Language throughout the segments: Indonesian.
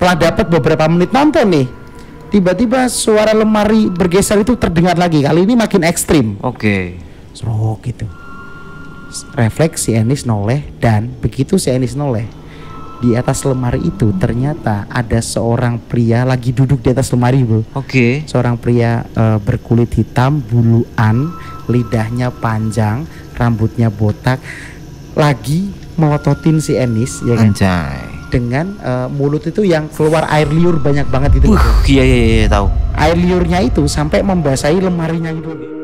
setelah dapat beberapa menit nonton nih, tiba-tiba suara lemari bergeser itu terdengar lagi. Kali ini makin ekstrim. Oke. Serok gitu. Refleks si Enis noleh, dan begitu si Enis noleh, di atas lemari itu ternyata ada seorang pria lagi duduk di atas lemari, bro. Oke. Seorang pria berkulit hitam, buluan, lidahnya panjang, rambutnya botak, lagi melototin si Enis, ya kan? Anjay. Dengan mulut itu yang keluar air liur banyak banget itu. Iya tahu. Air liurnya itu sampai membasahi lemarinya itu.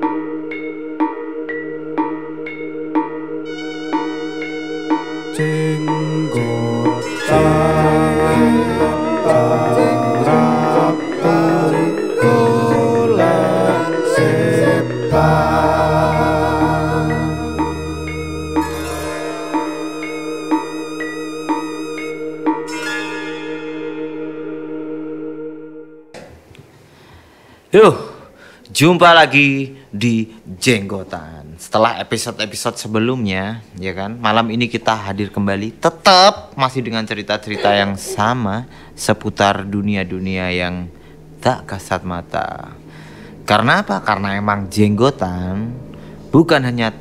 Yuk, jumpa lagi di Jenggotan. Setelah episode-episode sebelumnya, ya kan, malam ini kita hadir kembali, tetap masih dengan cerita-cerita yang sama seputar dunia-dunia yang tak kasat mata. Karena apa? Karena emang Jenggotan bukan hanya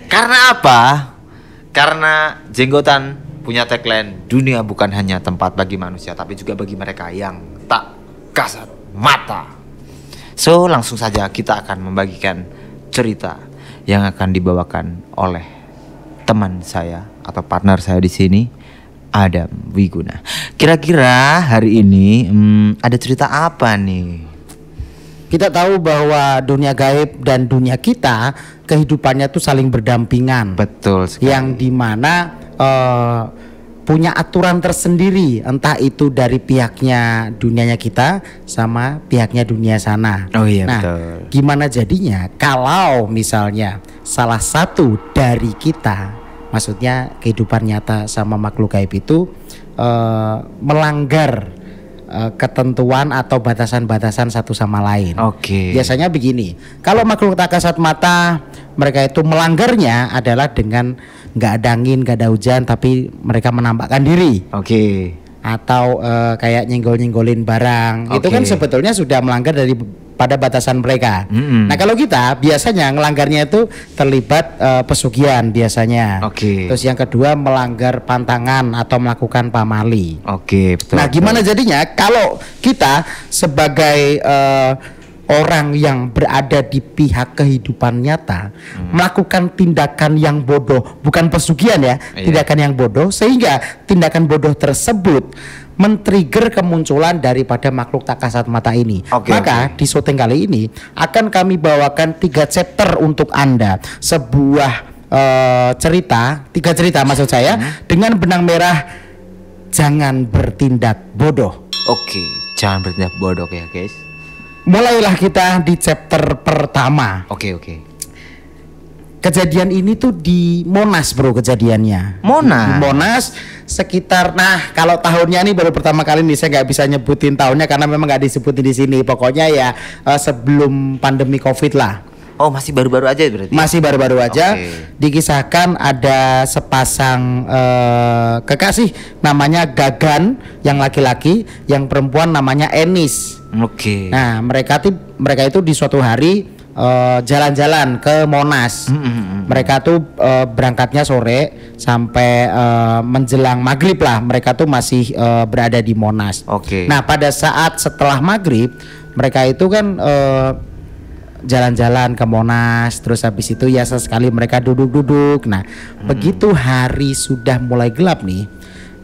Karena apa? Karena Jenggotan punya tagline, dunia bukan hanya tempat bagi manusia, tapi juga bagi mereka yang tak kasat mata. So, langsung saja kita akan membagikan cerita yang akan dibawakan oleh teman saya atau partner saya di sini, Adam Wiguna. Kira-kira hari ini ada cerita apa nih? Kita tahu bahwa dunia gaib dan dunia kita, kehidupannya tuh saling berdampingan. Betul sekali. Yang dimana punya aturan tersendiri, entah itu dari pihaknya dunianya kita sama pihaknya dunia sana. Oh iya, nah, betul. Gimana jadinya kalau misalnya salah satu dari kita, maksudnya kehidupan nyata sama makhluk gaib itu melanggar ketentuan atau batasan-batasan satu sama lain. Oke. Biasanya begini, kalau makhluk tak kasat mata, mereka itu melanggarnya adalah dengan nggak ada angin, nggak ada hujan, tapi mereka menampakkan diri. Oke. Atau kayak nyenggol-nyenggolin barang. Itu Oke. kan sebetulnya sudah melanggar pada batasan mereka. Nah, kalau kita biasanya ngelanggarnya itu terlibat pesugihan biasanya. Oke. Terus yang kedua melanggar pantangan atau melakukan pamali. Oke, betul. Nah, gimana jadinya kalau kita sebagai orang yang berada di pihak kehidupan nyata melakukan tindakan yang bodoh, bukan pesugihan ya, tindakan yang bodoh, sehingga tindakan bodoh tersebut men-trigger kemunculan daripada makhluk tak kasat mata ini. Maka di syuting kali ini akan kami bawakan 3 chapter untuk Anda, sebuah cerita, 3 cerita maksud saya, dengan benang merah jangan bertindak bodoh. Oke, jangan bertindak bodoh ya guys. Mulailah kita di chapter pertama. Oke. Kejadian ini tuh di Monas, bro, kejadiannya. Monas? Di Monas sekitar, nah kalau tahunnya nih baru pertama kali nih, saya nggak bisa nyebutin tahunnya karena memang nggak disebutin di sini. Pokoknya ya sebelum pandemi COVID lah. Oh, masih baru-baru aja berarti? Masih baru-baru aja. Oke. Dikisahkan ada sepasang kekasih namanya Gagan yang laki-laki, yang perempuan namanya Enis. Oke. Nah, mereka itu di suatu hari jalan-jalan ke Monas. Mereka tuh berangkatnya sore sampai menjelang maghrib lah. Mereka tuh masih berada di Monas. Oke. Nah, pada saat setelah maghrib, mereka itu kan jalan-jalan ke Monas, terus habis itu ya sesekali mereka duduk-duduk. Nah, begitu hari sudah mulai gelap nih,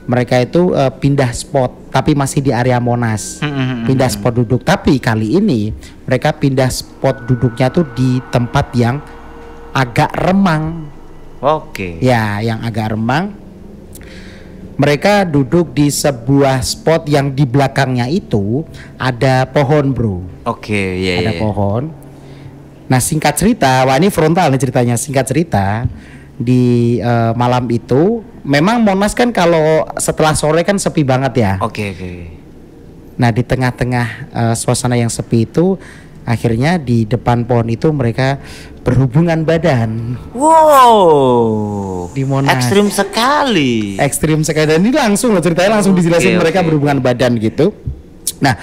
mereka itu pindah spot, tapi masih di area Monas. Pindah spot duduk, tapi kali ini mereka pindah spot duduknya tuh di tempat yang agak remang. Oke. Ya, yang agak remang. Mereka duduk di sebuah spot yang di belakangnya itu ada pohon, bro. Oke, iya. Ada pohon. Nah, singkat cerita, wah ini frontal nih ceritanya. Singkat cerita, di malam itu memang Monas kan kalau setelah sore kan sepi banget ya. Oke. Nah, di tengah-tengah suasana yang sepi itu, akhirnya di depan pohon itu mereka berhubungan badan Wow. di Monas. Ekstrim sekali. Ekstrim sekali, dan ini langsung loh ceritanya, langsung dijelasin mereka berhubungan badan gitu. Nah,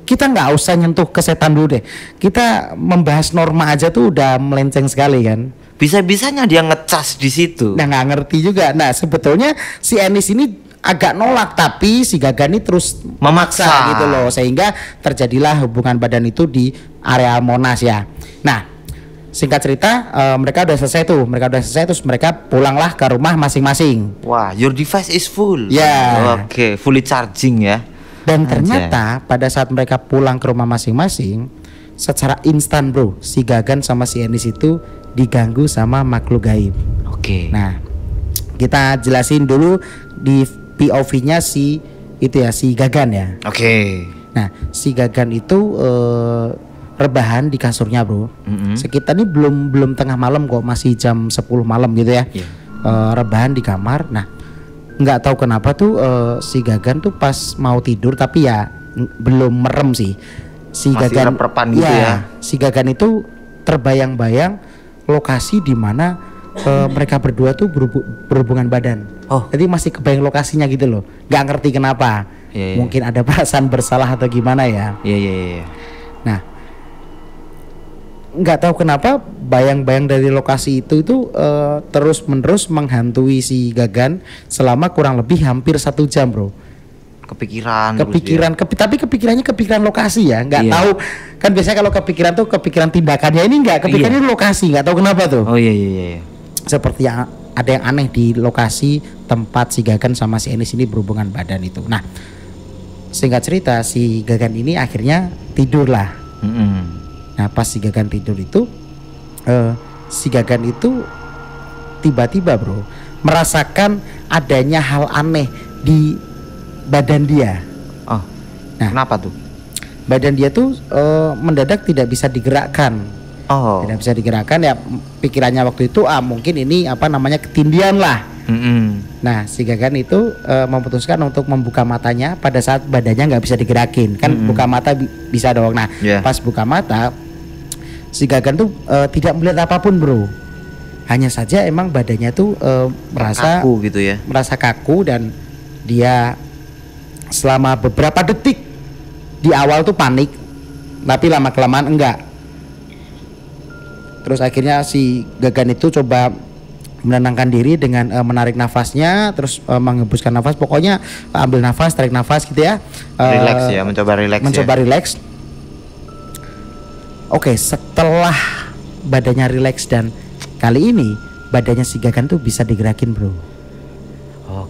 kita nggak usah nyentuh ke setan dulu deh. Kita membahas norma aja tuh udah melenceng sekali kan. Bisa-bisanya dia ngecas di situ. Nah, nggak ngerti juga. Nah, sebetulnya si Enis ini agak nolak, tapi si Gagan ini terus memaksa gitu loh, sehingga terjadilah hubungan badan itu di area Monas ya. Nah, singkat cerita, mereka udah selesai terus mereka pulanglah ke rumah masing-masing. Wah, your device is full. Ya. Oke, fully charging ya. Dan ternyata pada saat mereka pulang ke rumah masing-masing, secara instan bro, si Gagan sama si Enis itu diganggu sama makhluk gaib. Oke. Nah, kita jelasin dulu di POV-nya si Gagan ya. Oke. Nah, si Gagan itu rebahan di kasurnya bro. Sekitar ini belum tengah malam kok, masih jam 10 malam gitu ya. Rebahan di kamar. Nah, nggak tahu kenapa tuh si Gagan tuh pas mau tidur, tapi ya belum merem sih. Si masih Gagan gitu ya. Si Gagan itu terbayang-bayang lokasi di mana mereka berdua tuh berhubungan badan. Jadi masih kebayang lokasinya gitu loh. Gak ngerti kenapa. Mungkin ada perasaan bersalah atau gimana ya. Iya. Nah, nggak tahu kenapa bayang-bayang dari lokasi itu terus menerus menghantui si Gagan selama kurang lebih hampir 1 jam bro. Kepikiran, tapi kepikiran lokasi ya, nggak tahu kan. Biasanya kalau kepikiran tuh kepikiran tindakannya, ini nggak kepikirannya lokasi, nggak tahu kenapa tuh. Iya. Seperti yang ada yang aneh di lokasi tempat si Gagan sama si Enis ini berhubungan badan itu. Nah, singkat cerita, si Gagan ini akhirnya tidur lah. Nah, pas si Gagan tidur itu, si Gagan itu tiba-tiba bro merasakan adanya hal aneh di badan dia. Nah, kenapa tuh? Badan dia tuh mendadak tidak bisa digerakkan. Tidak bisa digerakkan ya, pikirannya waktu itu mungkin ini ketindihan lah. Nah, si Gagan itu memutuskan untuk membuka matanya pada saat badannya nggak bisa digerakin. Kan buka mata bisa dong. Nah, pas buka mata si Gagan tuh tidak melihat apapun bro. Hanya saja emang badannya tuh merasa kaku gitu ya. Merasa kaku, dan dia selama beberapa detik di awal tuh panik, tapi lama kelamaan enggak. Terus akhirnya si Gagan itu coba menenangkan diri dengan menarik nafasnya, terus menghembuskan nafas, pokoknya ambil nafas, tarik nafas gitu ya. Relax ya, mencoba relax. Oke, setelah badannya relax dan kali ini badannya si Gagan tuh bisa digerakin bro.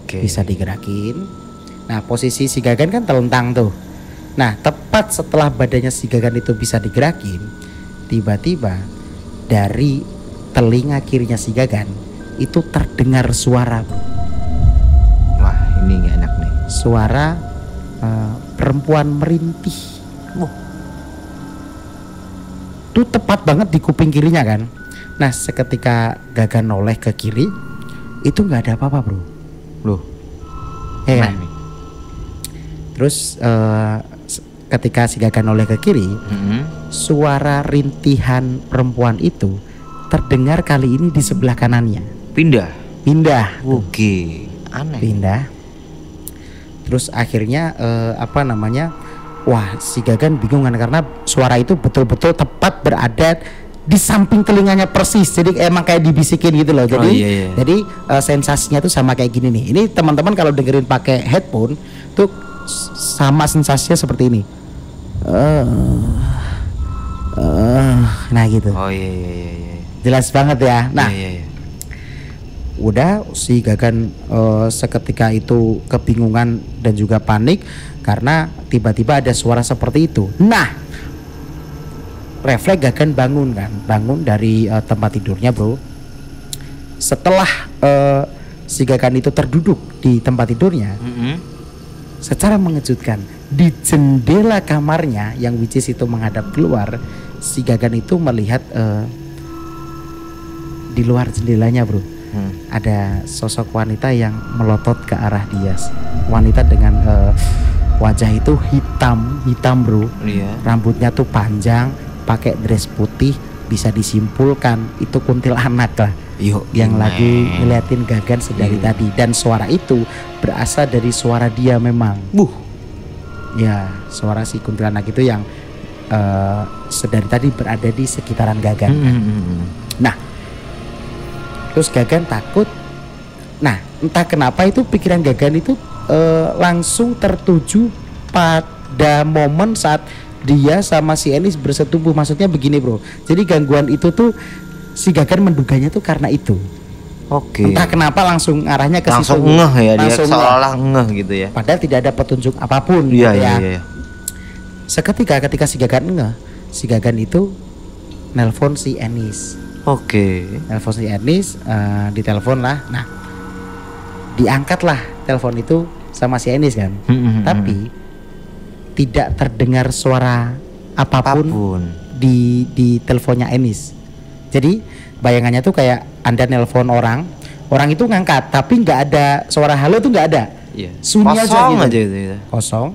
Bisa digerakin. Nah, posisi si Gagan kan telentang tuh. Nah, tepat setelah badannya si Gagan itu bisa digerakin, tiba-tiba dari telinga kirinya si Gagan itu terdengar suara bro. Wah, ini gak enak nih. Suara perempuan merintih. Itu tepat banget di kuping kirinya kan. Nah, seketika Gagan noleh ke kiri, itu nggak ada apa-apa bro. Loh, ya kan? Terus ketika si Gagan noleh ke kiri, suara rintihan perempuan itu terdengar kali ini di sebelah kanannya. Pindah. Oke, aneh. Pindah. Terus akhirnya wah, si Gagan bingung kan, karena suara itu betul-betul tepat berada di samping telinganya persis. Jadi emang kayak dibisikin gitu loh. Jadi jadi sensasinya tuh sama kayak gini nih. Ini teman-teman kalau dengerin pakai headphone tuh sama sensasinya seperti ini. Nah gitu. Jelas banget ya. Nah, udah si Gagan seketika itu kebingungan dan juga panik karena tiba-tiba ada suara seperti itu. Nah, refleks Gagan bangun dari tempat tidurnya bro. Setelah si Gagan itu terduduk di tempat tidurnya, secara mengejutkan di jendela kamarnya yang which is itu menghadap keluar, si Gagan itu melihat di luar jendelanya bro, ada sosok wanita yang melotot ke arah dia. Wanita dengan wajah itu hitam bro, rambutnya tuh panjang, pakai dress putih, bisa disimpulkan itu kuntilanak lah yang lagi ngeliatin Gagan sedari tadi, dan suara itu berasal dari suara dia memang. Ya, suara si kuntilanak itu yang sedari tadi berada di sekitaran Gagan. Nah, terus Gagan takut. Nah, entah kenapa itu pikiran Gagan itu langsung tertuju pada momen saat dia sama si Enis bersetubuh. Maksudnya begini bro, jadi gangguan itu tuh si Gagan menduganya tuh karena itu. Entah kenapa langsung arahnya ke situ. Langsung ngeh ya, dia seolah-olah ngeh gitu ya. Padahal tidak ada petunjuk apapun. Iya. Seketika ketika si Gagan ngeh, si Gagan itu nelpon si Enis. Nelpon si Enis, ditelepon lah. Nah, diangkatlah telepon itu sama si Enis kan. Tapi tidak terdengar suara apapun di teleponnya Enis. Jadi bayangannya tuh kayak Anda nelpon orang itu ngangkat tapi nggak ada suara halo tuh nggak ada. Sunyi aja gitu. Kosong.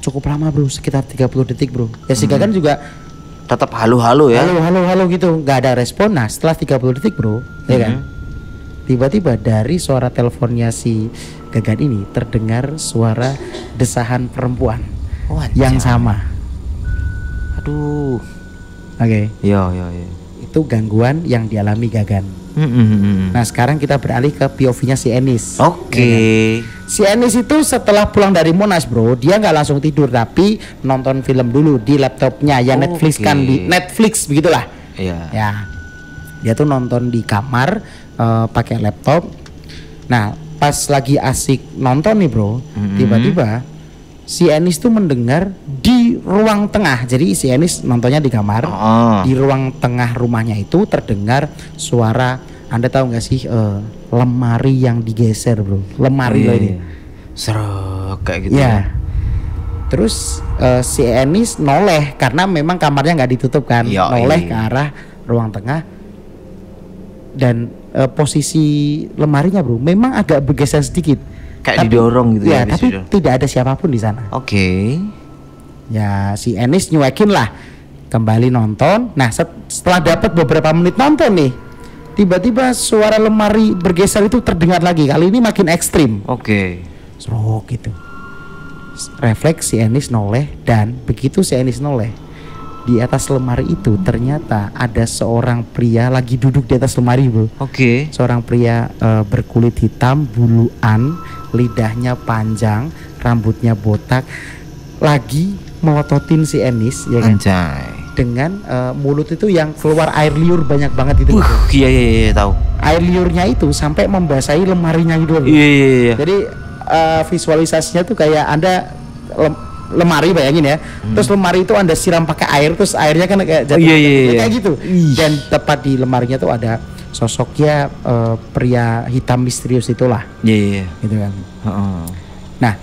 Cukup lama bro, sekitar 30 detik bro. Ya si Gagan juga tetap halo ya. Halo gitu, nggak ada respon. Nah setelah 30 detik bro, ya kan, tiba-tiba dari suara teleponnya si Gagan ini terdengar suara desahan perempuan yang sama. Iya. Itu gangguan yang dialami Gagan. Nah sekarang kita beralih ke POV-nya si Enis. Si Enis itu setelah pulang dari Monas bro, dia nggak langsung tidur tapi nonton film dulu di laptopnya ya. Netflix kan, di Netflix begitulah. Ya, dia tuh nonton di kamar pakai laptop. Nah pas lagi asik nonton nih bro, tiba-tiba si Enis tuh mendengar di ruang tengah. Jadi si Enis nontonnya di kamar, di ruang tengah rumahnya itu terdengar suara. Anda tahu nggak sih lemari yang digeser bro, lemari loh ini, serok kayak gitu ya. Terus si Enis noleh karena memang kamarnya nggak ditutup kan, noleh ke arah ruang tengah dan posisi lemarinya bro memang agak bergeser sedikit. Kayak didorong gitu ya. Tapi tidak ada siapapun di sana. Ya si Enis nyuekin lah, kembali nonton. Nah setelah dapat beberapa menit nonton nih, tiba-tiba suara lemari bergeser itu terdengar lagi. Kali ini makin ekstrim. Serok gitu. Refleks si Enis noleh, dan begitu si Enis noleh, di atas lemari itu ternyata ada seorang pria lagi duduk di atas lemari bro. Seorang pria berkulit hitam, buluan, lidahnya panjang, rambutnya botak, lagi melototin si Enis ya kan. Dengan mulut itu yang keluar air liur banyak banget gitu. Iya tahu. Air liurnya itu sampai membasahi lemarinya gitu. Jadi visualisasinya tuh kayak Anda lemari bayangin ya. Terus lemari itu Anda siram pakai air, terus airnya kan kayak jatuh kayak gitu. Dan tepat di lemarinya tuh ada sosoknya pria hitam misterius itulah. Gitu kan. Nah,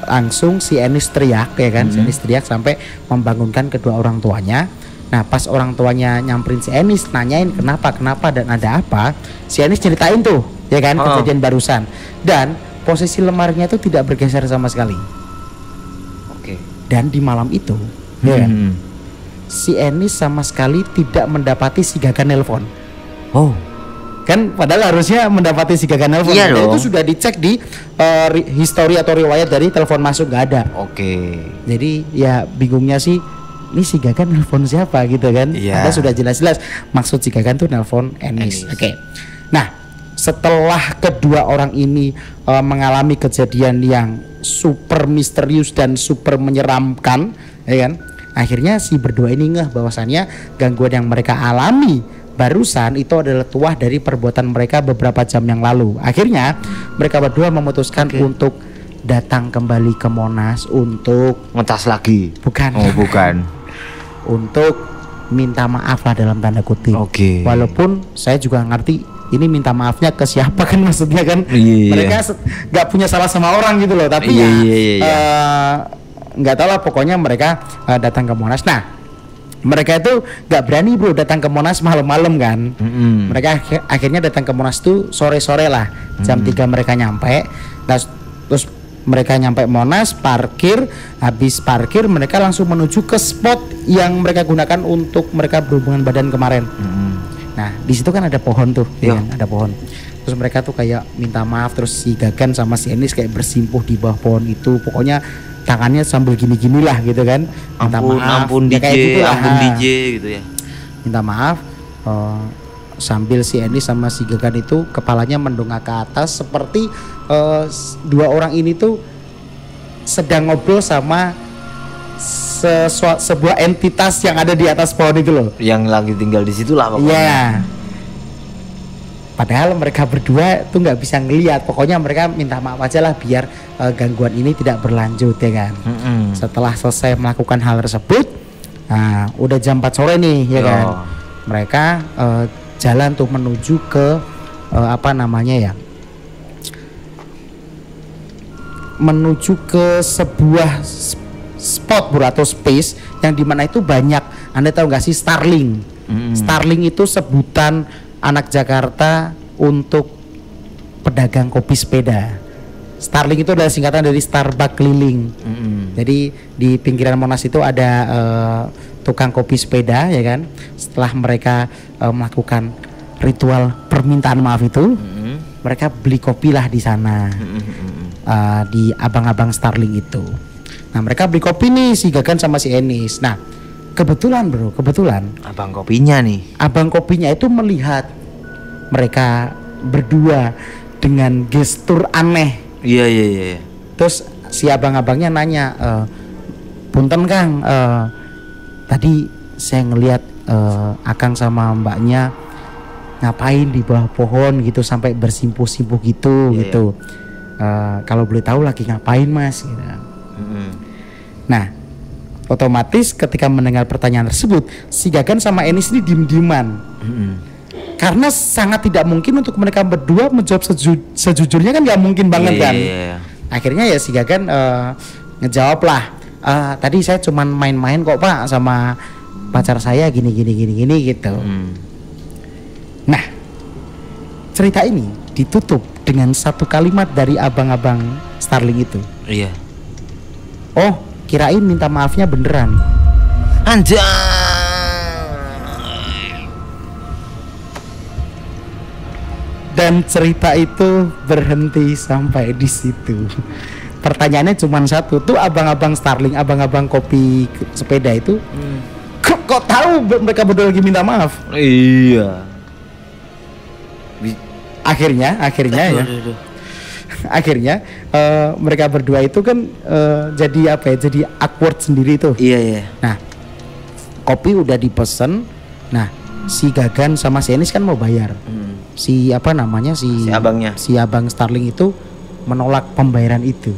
langsung si Enis teriak ya kan. Si Enis teriak sampai membangunkan kedua orang tuanya. Nah, pas orang tuanya nyamperin si Enis, nanyain kenapa dan ada apa, si Enis ceritain tuh ya kan kejadian barusan. Dan posisi lemarinya itu tidak bergeser sama sekali. Dan di malam itu ya kan, si Enis sama sekali tidak mendapati si Gagan nelpon. Kan padahal harusnya mendapati si Gagan nelpon. Itu sudah dicek di histori atau riwayat dari telepon masuk, nggak ada. Jadi ya bingungnya sih, ini si Gagan nelpon siapa gitu kan. Ada sudah jelas-jelas maksud si Gagan tuh nelpon Enis. Nah setelah kedua orang ini mengalami kejadian yang super misterius dan super menyeramkan ya kan, akhirnya si berdua ini ngeh bahwasannya gangguan yang mereka alami barusan itu adalah tuah dari perbuatan mereka beberapa jam yang lalu. Akhirnya mereka berdua memutuskan untuk datang kembali ke Monas untuk ngetas lagi. Bukan. Untuk minta maaf lah dalam tanda kutip. Walaupun saya juga ngerti ini minta maafnya ke siapa kan, maksudnya kan mereka nggak punya salah sama orang gitu loh, tapi nggak tahu lah, pokoknya mereka datang ke Monas. Nah mereka itu nggak berani bro datang ke Monas malam-malam kan. Mereka akhirnya datang ke Monas tuh sore-sore lah, jam 3 mereka nyampe. Nah, terus mereka nyampe Monas, parkir, habis parkir mereka langsung menuju ke spot yang mereka gunakan untuk mereka berhubungan badan kemarin. Nah di situ kan ada pohon tuh, ya kan? Ada pohon. Terus mereka tuh kayak minta maaf, terus si Gagan sama si Enis kayak bersimpuh di bawah pohon itu. Pokoknya tangannya sambil gini-gini lah gitu kan. Minta maaf, ampun ya DJ, kayak gitu lah. ampun DJ gitu ya. Minta maaf. Sambil si Enis sama si Gagan itu kepalanya mendongak ke atas seperti dua orang ini tuh sedang ngobrol sama sebuah entitas yang ada di atas pohon itu loh. Yang lagi tinggal di situ lah pokoknya. Iya. Padahal mereka berdua tuh nggak bisa ngelihat. Pokoknya mereka minta maaf aja lah biar gangguan ini tidak berlanjut ya kan. Setelah selesai melakukan hal tersebut, nah udah jam 4 sore nih ya kan. Mereka jalan tuh menuju ke apa namanya ya? Menuju ke sebuah spot bro atau space yang dimana itu banyak, Anda tahu nggak sih Starling? Starling itu sebutan anak Jakarta untuk pedagang kopi sepeda. Starling itu adalah singkatan dari Starbucks keliling. Jadi di pinggiran Monas itu ada tukang kopi sepeda ya kan. Setelah mereka melakukan ritual permintaan maaf itu, mereka beli kopi lah di sana. Di abang-abang Starling itu. Nah mereka beli kopi nih si Gagan sama si Enis. Nah kebetulan bro, abang kopinya itu melihat mereka berdua dengan gestur aneh. Iya. Terus si abang-abangnya nanya, punten Kang, tadi saya ngelihat Akang sama mbaknya ngapain di bawah pohon gitu sampai bersimpuh-simpuh gitu gitu. Kalau boleh tahu lagi ngapain Mas? Gitu. Nah, otomatis ketika mendengar pertanyaan tersebut, si Gagan sama Enis ini diem-dieman. Karena sangat tidak mungkin untuk mereka berdua menjawab sejujurnya kan nggak mungkin banget kan. Akhirnya ya si Gagan ngejawab lah, tadi saya cuman main-main kok Pak sama pacar saya gini gitu. Nah, cerita ini ditutup dengan satu kalimat dari abang-abang Starling itu. Iya. Oh, kirain minta maafnya beneran. Anjay. Dan cerita itu berhenti sampai di situ. Pertanyaannya cuma satu, tuh abang-abang Starling, abang-abang kopi sepeda itu, kok tahu mereka berdua lagi minta maaf? Iya. Akhirnya mereka berdua itu kan jadi apa ya? Jadi awkward sendiri tuh. Iya. Nah, kopi udah dipesen. Nah, si Gagan sama si Enis kan mau bayar. Si abangnya. Si abang Starling itu menolak pembayaran itu.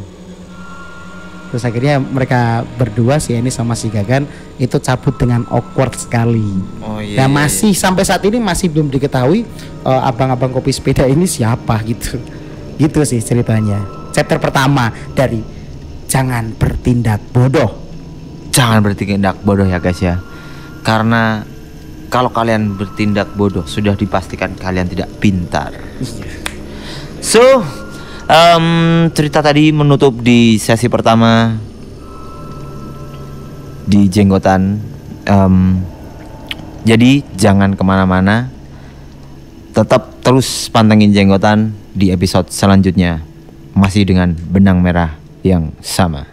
Terus akhirnya mereka berdua, si Enis sama si Gagan itu cabut dengan awkward sekali. Dan masih sampai saat ini masih belum diketahui abang-abang kopi sepeda ini siapa gitu. Gitu sih ceritanya. Chapter pertama dari Jangan Bertindak Bodoh. Jangan bertindak bodoh ya guys ya. Karena kalau kalian bertindak bodoh sudah dipastikan kalian tidak pintar. So, cerita tadi menutup di sesi pertama di Jenggotan. Jadi jangan kemana-mana, tetap terus pantengin Jenggotan di episode selanjutnya, masih dengan benang merah yang sama.